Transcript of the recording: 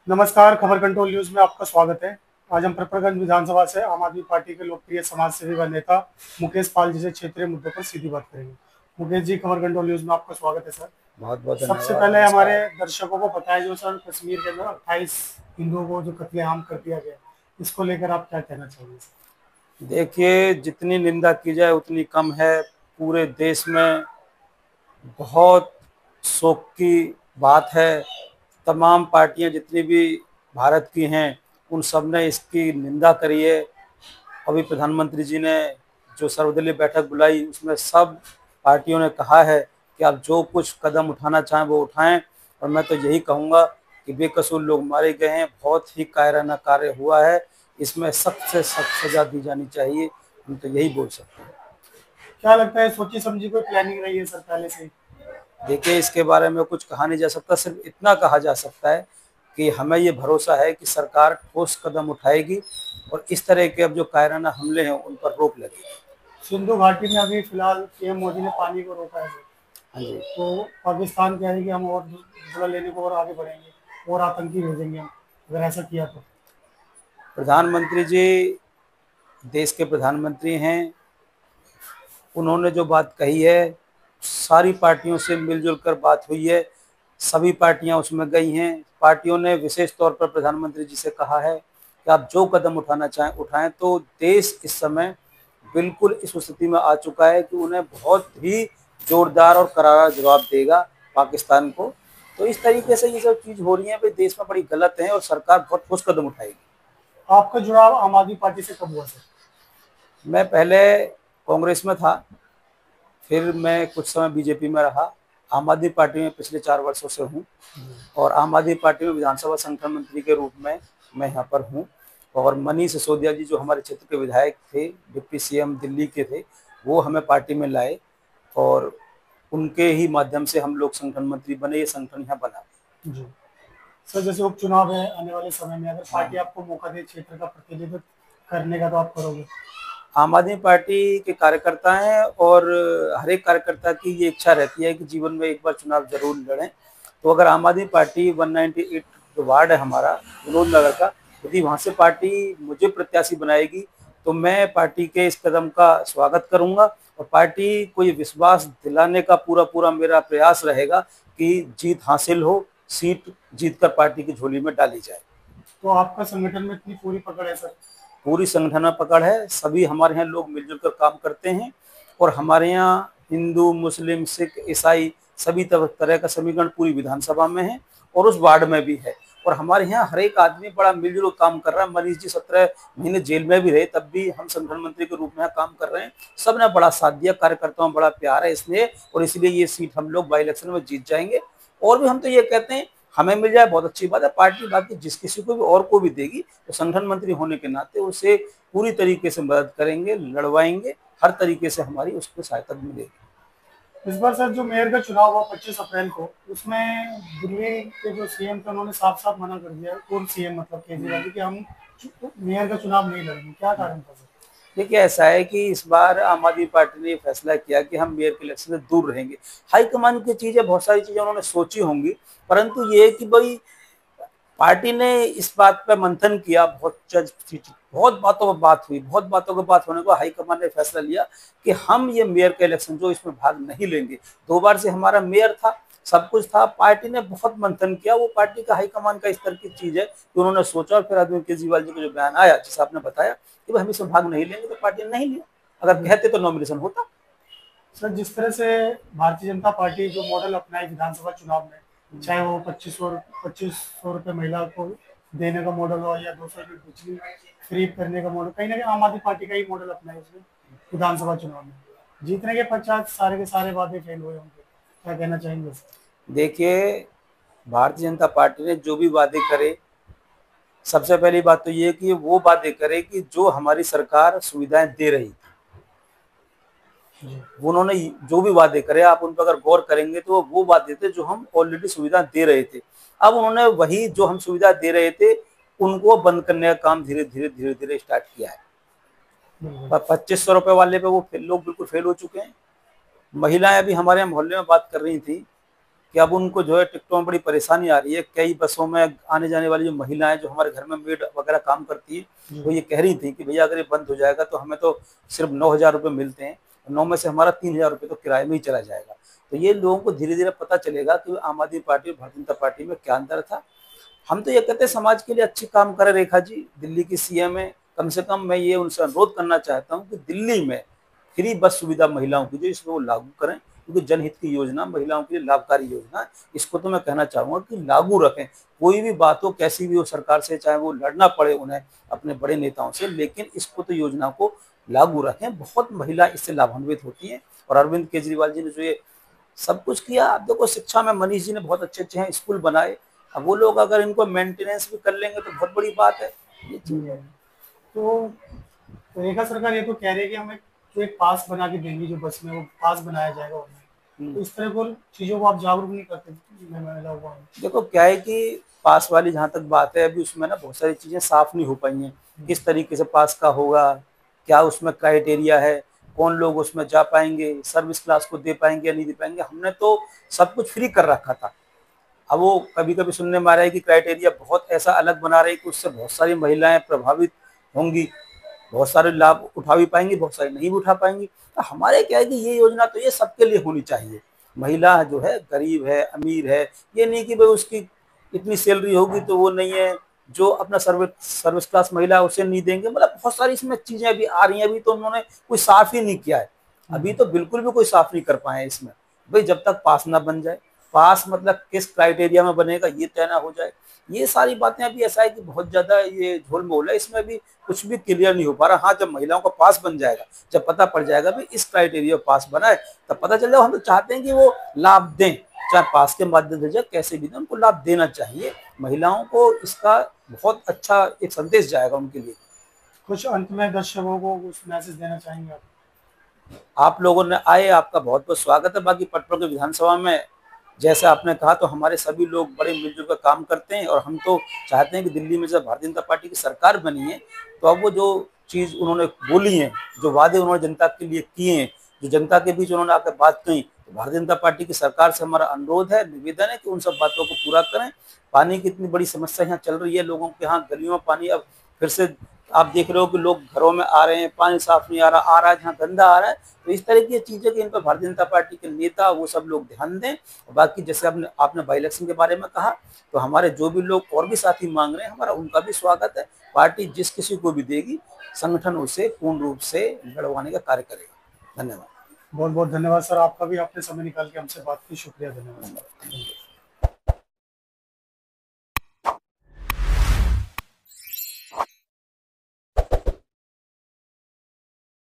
नमस्कार, खबर control news में आपका स्वागत है। आज हम पिपरगंज विधानसभा से आम आदमी पार्टी के लोकप्रिय समाज सेवी व नेता मुकेश पाल जी से क्षेत्रीय मुद्दों पर सीधी बात करेंगे। मुकेश जी, खबर कंट्रोल न्यूज में आपका स्वागत है सर। बहुत बहुत सबसे धन्यवाद। पहले हमारे नमस्कार। दर्शकों को बताया जो सर कश्मीर के अंदर 28 हिंदुओं को जो कत्लेआम कर दिया गया, इसको लेकर आप क्या कहना चाहेंगे सर? देखिए, जितनी निंदा की जाए उतनी कम है। पूरे देश में बहुत शोक की बात है। तमाम पार्टियां जितनी भी भारत की हैं उन सब ने इसकी निंदा करी है। अभी प्रधानमंत्री जी ने जो सर्वदलीय बैठक बुलाई उसमें सब पार्टियों ने कहा है कि आप जो कुछ कदम उठाना चाहें वो उठाएं। और मैं तो यही कहूँगा कि बेकसूर लोग मारे गए हैं, बहुत ही कायराना कार्य हुआ है, इसमें सख्त से सख्त सजा दी जानी चाहिए। हम तो यही बोल सकते हैं। क्या लगता है, सोची समझी कोई प्लानिंग रही है सर पहले से ही? देखिए, इसके बारे में कुछ कहा नहीं जा सकता, सिर्फ इतना कहा जा सकता है कि हमें ये भरोसा है कि सरकार ठोस कदम उठाएगी और इस तरह के अब जो कायराना हमले हैं उन पर रोक लगेगी। सिंधु घाटी में अभी फिलहाल पीएम मोदी ने पानी को रोका है सर। हाँ जी। तो पाकिस्तान कह रही है कि हम और बदला लेने को और आगे बढ़ेंगे और आतंकी भेजेंगे हम, अगर ऐसा किया तो। प्रधानमंत्री जी देश के प्रधानमंत्री हैं। उन्होंने जो बात कही है, सारी पार्टियों से मिलजुल कर बात हुई है, सभी पार्टियां उसमें गई हैं। पार्टियों ने विशेष तौर पर प्रधानमंत्री जी से कहा है कि आप जो कदम उठाना चाहें उठाएं। तो देश इस समय बिल्कुल इस स्थिति में आ चुका है कि उन्हें बहुत ही जोरदार और करारा जवाब देगा पाकिस्तान को। तो इस तरीके से ये सब चीज़ हो रही है भाई, देश में बड़ी गलत है और सरकार बहुत ठोस कदम उठाएगी। आपका जुड़ाव आम आदमी पार्टी से कब हुआ सर? मैं पहले कांग्रेस में था, फिर मैं कुछ समय बीजेपी में रहा। आम आदमी पार्टी में पिछले 4 वर्षों से हूँ और आम आदमी पार्टी में विधानसभा संगठन मंत्री के रूप में मैं यहाँ पर हूँ। और मनीष सिसोदिया जी जो हमारे क्षेत्र के विधायक थे, डिप्टी सीएम दिल्ली के थे, वो हमें पार्टी में लाए और उनके ही माध्यम से हम लोग संगठन मंत्री बने, ये संगठन यहाँ बना। जी सर, जैसे उपचुनाव है आने वाले समय में, अगर पार्टी हाँ। आपको मौका दे क्षेत्र का प्रतिनिधित्व करने का, तो आप करोगे? आम आदमी पार्टी के कार्यकर्ता हैं और हर एक कार्यकर्ता की ये इच्छा रहती है कि जीवन में एक बार चुनाव जरूर लड़ें। तो अगर आम आदमी पार्टी 198 जो वार्ड है हमारा विनोद नगर का, यदि वहाँ से पार्टी मुझे प्रत्याशी बनाएगी तो मैं पार्टी के इस कदम का स्वागत करूंगा और पार्टी को ये विश्वास दिलाने का पूरा पूरा मेरा प्रयास रहेगा कि जीत हासिल हो, सीट जीतकर पार्टी की झोली में डाली जाए। तो आपका संगठन में इतनी पूरी पकड़ है सर? पूरी संगठन में पकड़ है, सभी हमारे यहाँ लोग मिलजुल कर काम करते हैं और हमारे यहाँ हिंदू मुस्लिम सिख ईसाई सभी तरह का समीकरण पूरी विधानसभा में है और उस वार्ड में भी है। और हमारे यहाँ हर एक आदमी बड़ा मिलजुल काम कर रहा है। मनीष जी 17 महीने जेल में भी रहे, तब भी हम संगठन मंत्री के रूप में काम कर रहे हैं। सब ने बड़ा साथ दिया, कार्यकर्ताओं में बड़ा प्यार है इसलिए, और इसलिए ये सीट हम लोग बाई इलेक्शन में जीत जाएंगे। और भी हम तो ये कहते हैं हमें मिल जाए बहुत अच्छी बात है, पार्टी बाकी जिस किसी को भी और को भी देगी तो संगठन मंत्री होने के नाते उसे पूरी तरीके से मदद करेंगे, लड़वाएंगे, हर तरीके से हमारी उसको सहायता मिलेगी। इस बार सर जो मेयर का चुनाव हुआ 25 अप्रैल को, उसमें दिल्ली के जो सीएम थे उन्होंने साफ साफ मना कर दिया, पूर्व सीएम मतलब केजरीवाल जी, कि हम मेयर का चुनाव नहीं लड़ेंगे। क्या कारण था सर? देखिए, ऐसा है कि इस बार आम आदमी पार्टी ने फैसला किया कि हम मेयर के इलेक्शन से दूर रहेंगे। हाईकमान की चीजें, बहुत सारी चीजें उन्होंने सोची होंगी, परंतु ये कि भाई पार्टी ने इस बात पर मंथन किया, बहुत बातों पर बात हुई, बहुत बातों पर बात होने को हाईकमान ने फैसला लिया कि हम ये मेयर का इलेक्शन जो इसमें भाग नहीं लेंगे। 2 बार से हमारा मेयर था, सब कुछ था, पार्टी ने बहुत मंथन किया। वो पार्टी का हाईकमान का इस तरह की चीज है कि उन्होंने सोचा और फिर अरविंद केजरीवाल जी का जो बयान आया, जैसे आपने बताया कि भाई हम इसमें भाग नहीं लेंगे, तो पार्टी ने नहीं लिया। अगर कहते तो नॉमिनेशन होता। सर, जिस तरह से भारतीय जनता पार्टी जो मॉडल अपनाई विधानसभा चुनाव में, चाहे वो 2500 रुपये महिला को देने का मॉडल हो या 200 यूनिट बिजली फ्री करने का मॉडल, कहीं ना कहीं आम आदमी पार्टी का ही मॉडल अपनाया उसने विधानसभा चुनाव में। जीतने के पश्चात सारे के सारे वादे फेल हुए होंगे, क्या कहना चाहेंगे सर? देखिए, भारतीय जनता पार्टी ने जो भी वादे करे, सबसे पहली बात तो ये कि वो वादे करे कि जो हमारी सरकार सुविधाएं दे रही, उन्होंने जो भी वादे करे आप उन पर अगर गौर करेंगे तो वो वादे थे जो हम ऑलरेडी सुविधा दे रहे थे। अब उन्होंने वही जो हम सुविधा दे रहे थे उनको बंद करने का काम धीरे धीरे धीरे धीरे स्टार्ट किया है। पर 2500 रुपए वाले पे वो लोग बिल्कुल फेल हो चुके हैं। महिलाएं अभी हमारे मोहल्ले में बात कर रही थी कि अब उनको जो है टिकटों में बड़ी परेशानी आ रही है। कई बसों में आने जाने वाली जो महिलाएं जो हमारे घर में मेड वगैरह काम करती है, वो ये कह रही थी कि भैया अगर ये बंद हो जाएगा तो हमें तो सिर्फ 9,000 रुपये मिलते हैं, 9 में से हमारा 3,000 रुपये तो किराए में ही चला जाएगा। तो ये लोगों को धीरे धीरे पता चलेगा कि आम आदमी पार्टी और भारतीय जनता पार्टी में क्या अंतर था। हम तो ये कहते हैं समाज के लिए अच्छे काम करे रेखा जी, दिल्ली की सीएम है, कम से कम मैं ये उनसे अनुरोध करना चाहता हूँ कि दिल्ली में फ्री बस सुविधा महिलाओं की जो इसको वो लागू करें, क्योंकि जनहित की योजना, महिलाओं के लिए लाभकारी योजना है। इसको तो मैं कहना चाहूंगा कि लागू रखें। कोई भी बात हो, कैसी भी हो सरकार से, चाहे वो लड़ना पड़े उन्हें अपने बड़े नेताओं से, लेकिन इसको तो योजना को लागू रखें। बहुत महिला इससे लाभान्वित होती हैं। और अरविंद केजरीवाल जी ने जो ये सब कुछ किया, आप देखो शिक्षा में मनीष जी ने बहुत अच्छे अच्छे हैं स्कूल बनाए। अब वो लोग अगर इनको मेंटेनेंस भी कर लेंगे तो बहुत बड़ी बात है। ये चीज है। तो रेखा सरकार ये तो कह रही है कि हमें जो एक पास बना के देंगी, जो बस में वो पास बनाया जाएगा उन्हें, तो इस तरह को चीजों को आप जागरूक नहीं करते महिलाओं को? देखो क्या है कि पास वाली जहाँ तक बात है, अभी उसमें ना बहुत सारी चीजें साफ नहीं हो पाई हैं। किस तरीके से पास का होगा, क्या उसमें क्राइटेरिया है, कौन लोग उसमें जा पाएंगे, सर्विस क्लास को दे पाएंगे या नहीं दे पाएंगे। हमने तो सब कुछ फ्री कर रखा था। अब वो कभी कभी सुनने में आ रहा है कि क्राइटेरिया बहुत ऐसा अलग बना रहे हैं कि उससे बहुत सारी महिलाएं प्रभावित होंगी, बहुत सारे लाभ उठा भी पाएंगी, बहुत सारे नहीं भी उठा पाएंगी। तो हमारे क्या है कि ये योजना तो ये सबके लिए होनी चाहिए। महिला जो है, गरीब है, अमीर है, ये नहीं कि भाई उसकी इतनी सैलरी होगी तो वो नहीं है, जो अपना सर्विस क्लास महिला उसे नहीं देंगे। मतलब बहुत सारी इसमें चीजें अभी आ रही हैं। अभी तो उन्होंने कोई साफ ही नहीं किया है, अभी तो बिल्कुल भी कोई साफ नहीं कर पाए इसमें। भाई जब तक पास ना बन जाए, पास मतलब किस क्राइटेरिया में बनेगा ये तय ना हो जाए, ये सारी बातें अभी ऐसा है कि बहुत ज्यादा ये झोलमोल है, इसमें भी कुछ भी क्लियर नहीं हो पा रहा। हाँ, जब महिलाओं का पास बन जाएगा, जब पता पड़ जाएगा भी इस क्राइटेरिया पास बना है, तब पता चल जाएगा। हम तो चाहते हैं कि वो लाभ दें, चाहे पास के माध्यम से जाए, कैसे भी दें, उनको लाभ देना चाहिए। महिलाओं को इसका बहुत अच्छा एक संदेश जाएगा उनके लिए। कुछ अंत में दर्शकों को कुछ मैसेज देना चाहेंगे आप? आप लोगों ने आए, आपका बहुत बहुत स्वागत है। बाकी पटना के विधानसभा में जैसे आपने कहा, तो हमारे सभी लोग बड़े मिलजुल कर काम करते हैं। और हम तो चाहते हैं कि दिल्ली में जब भारतीय जनता पार्टी की सरकार बनी है, तो अब वो जो चीज उन्होंने बोली है, जो वादे उन्होंने जनता के लिए किए हैं, जो जनता के बीच उन्होंने आकर बात कही, तो भारतीय जनता पार्टी की सरकार से हमारा अनुरोध है, निवेदन है कि उन सब बातों को पूरा करें। पानी की इतनी बड़ी समस्या यहाँ चल रही है, लोगों के यहाँ गलियों में पानी अब फिर से आप देख रहे हो कि लोग घरों में आ रहे हैं, पानी साफ नहीं आ रहा है, जहाँ गंदा आ रहा है। तो इस तरह की चीजें कि इन पर भारतीय जनता पार्टी के नेता वो सब लोग ध्यान दें। बाकी जैसे आपने बाई इलेक्शन के बारे में कहा, तो हमारे जो भी लोग और भी साथी मांग रहे हैं, हमारा उनका भी स्वागत है। पार्टी जिस किसी को भी देगी, संगठन उसे पूर्ण रूप से लड़वाने का कार्य करेगा। धन्यवाद। बहुत बहुत धन्यवाद सर, आपका भी, आपने समय निकाल के हमसे बात की। शुक्रिया, धन्यवाद।